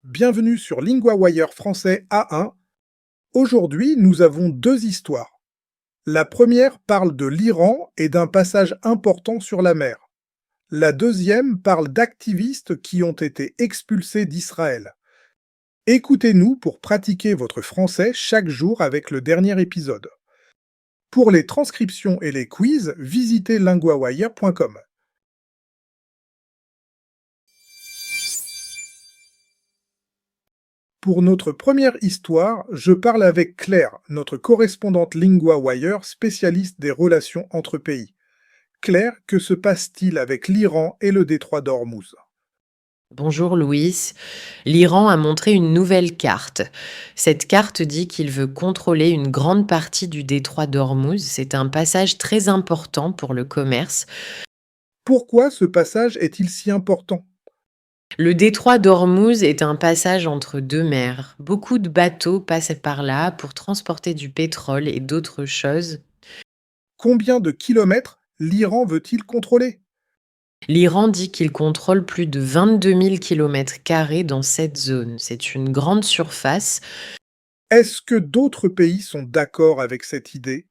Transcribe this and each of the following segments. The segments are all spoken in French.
Bienvenue sur LinguaWire français A1. Aujourd'hui, nous avons deux histoires. La première parle de l'Iran et d'un passage important sur la mer. La deuxième parle d'activistes qui ont été expulsés d'Israël. Écoutez-nous pour pratiquer votre français chaque jour avec le dernier épisode. Pour les transcriptions et les quiz, visitez linguawire.com. Pour notre première histoire, je parle avec Claire, notre correspondante LinguaWire spécialiste des relations entre pays. Claire, que se passe-t-il avec l'Iran et le détroit d'Ormuz? Bonjour Louis. L'Iran a montré une nouvelle carte. Cette carte dit qu'il veut contrôler une grande partie du détroit d'Ormuz. C'est un passage très important pour le commerce. Pourquoi ce passage est-il si important? Le détroit d'Ormuz est un passage entre deux mers. Beaucoup de bateaux passent par là pour transporter du pétrole et d'autres choses. Combien de kilomètres l'Iran veut-il contrôler? L'Iran dit qu'il contrôle plus de 22 000 km² dans cette zone. C'est une grande surface. Est-ce que d'autres pays sont d'accord avec cette idée?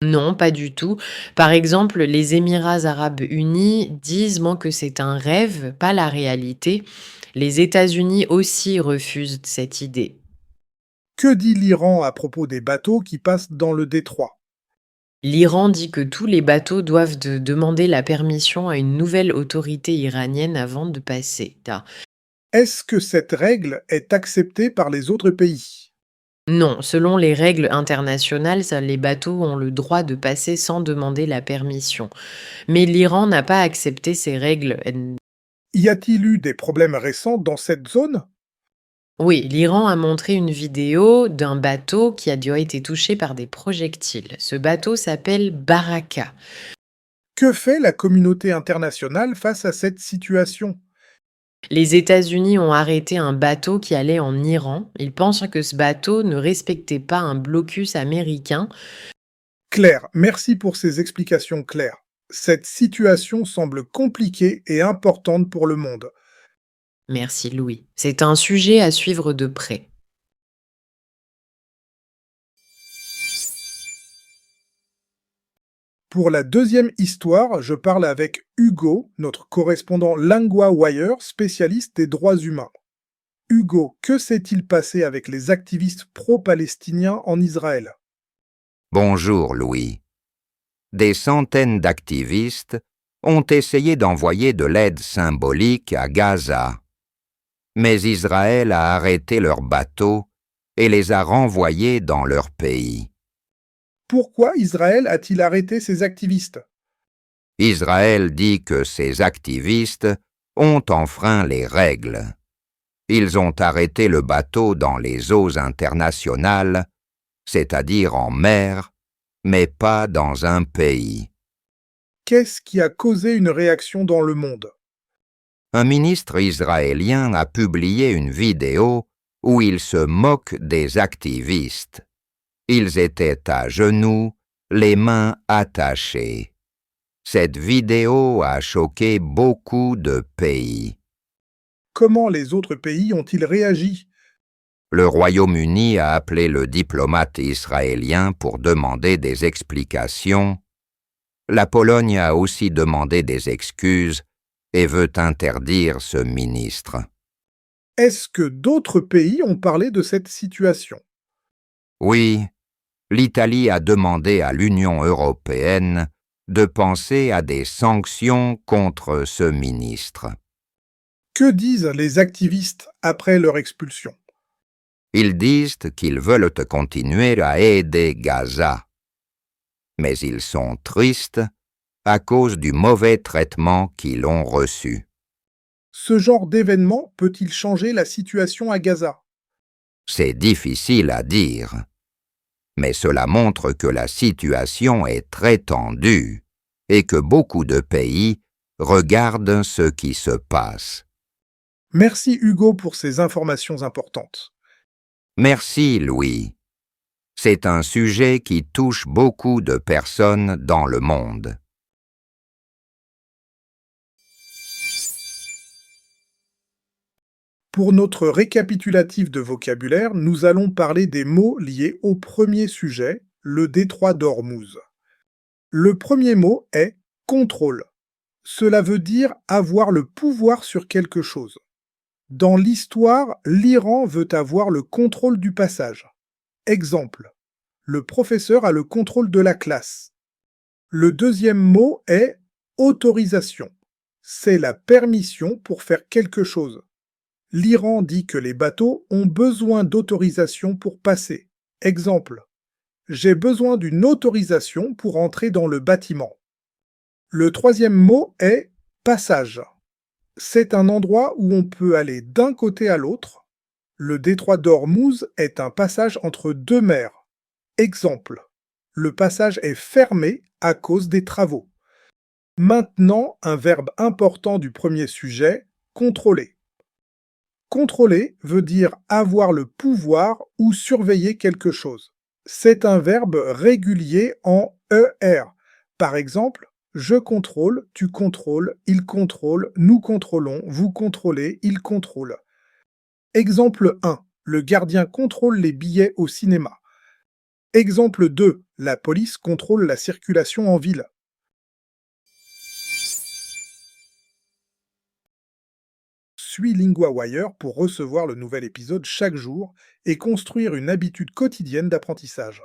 Non, pas du tout. Par exemple, les Émirats arabes unis disent que c'est un rêve, pas la réalité. Les États-Unis aussi refusent cette idée. Que dit l'Iran à propos des bateaux qui passent dans le détroit? L'Iran dit que tous les bateaux doivent demander la permission à une nouvelle autorité iranienne avant de passer. Est-ce que cette règle est acceptée par les autres pays? Non, selon les règles internationales, les bateaux ont le droit de passer sans demander la permission. Mais l'Iran n'a pas accepté ces règles. Y a-t-il eu des problèmes récents dans cette zone? Oui, l'Iran a montré une vidéo d'un bateau qui a déjà été touché par des projectiles. Ce bateau s'appelle Baraka. Que fait la communauté internationale face à cette situation? Les États-Unis ont arrêté un bateau qui allait en Iran. Ils pensent que ce bateau ne respectait pas un blocus américain. Claire, merci pour ces explications claires. Cette situation semble compliquée et importante pour le monde. Merci Louis. C'est un sujet à suivre de près. Pour la deuxième histoire, je parle avec Hugo, notre correspondant LinguaWire, spécialiste des droits humains. Hugo, que s'est-il passé avec les activistes pro-palestiniens en Israël? Bonjour Louis. Des centaines d'activistes ont essayé d'envoyer de l'aide symbolique à Gaza. Mais Israël a arrêté leurs bateaux et les a renvoyés dans leur pays. Pourquoi Israël a-t-il arrêté ces activistes? Israël dit que ces activistes ont enfreint les règles. Ils ont arrêté le bateau dans les eaux internationales, c'est-à-dire en mer, mais pas dans un pays. Qu'est-ce qui a causé une réaction dans le monde? Un ministre israélien a publié une vidéo où il se moque des activistes. Ils étaient à genoux, les mains attachées. Cette vidéo a choqué beaucoup de pays. Comment les autres pays ont-ils réagi? Le Royaume-Uni a appelé le diplomate israélien pour demander des explications. La Pologne a aussi demandé des excuses et veut interdire ce ministre. Est-ce que d'autres pays ont parlé de cette situation? Oui, l'Italie a demandé à l'Union européenne de penser à des sanctions contre ce ministre. Que disent les activistes après leur expulsion? Ils disent qu'ils veulent continuer à aider Gaza. Mais ils sont tristes à cause du mauvais traitement qu'ils ont reçu. Ce genre d'événement peut-il changer la situation à Gaza? C'est difficile à dire, mais cela montre que la situation est très tendue et que beaucoup de pays regardent ce qui se passe. Merci Hugo pour ces informations importantes. Merci Louis. C'est un sujet qui touche beaucoup de personnes dans le monde. Pour notre récapitulatif de vocabulaire, nous allons parler des mots liés au premier sujet, le détroit d'Ormuz. Le premier mot est contrôle. Cela veut dire avoir le pouvoir sur quelque chose. Dans l'histoire, l'Iran veut avoir le contrôle du passage. Exemple, le professeur a le contrôle de la classe. Le deuxième mot est autorisation. C'est la permission pour faire quelque chose. L'Iran dit que les bateaux ont besoin d'autorisation pour passer. Exemple, j'ai besoin d'une autorisation pour entrer dans le bâtiment. Le troisième mot est passage. C'est un endroit où on peut aller d'un côté à l'autre. Le détroit d'Ormuz est un passage entre deux mers. Exemple, le passage est fermé à cause des travaux. Maintenant, un verbe important du premier sujet, contrôler. Contrôler veut dire avoir le pouvoir ou surveiller quelque chose. C'est un verbe régulier en ER. Par exemple, je contrôle, tu contrôles, il contrôle, nous contrôlons, vous contrôlez, il contrôle. Exemple 1. Le gardien contrôle les billets au cinéma. Exemple 2. La police contrôle la circulation en ville. Suis LinguaWire pour recevoir le nouvel épisode chaque jour et construire une habitude quotidienne d'apprentissage.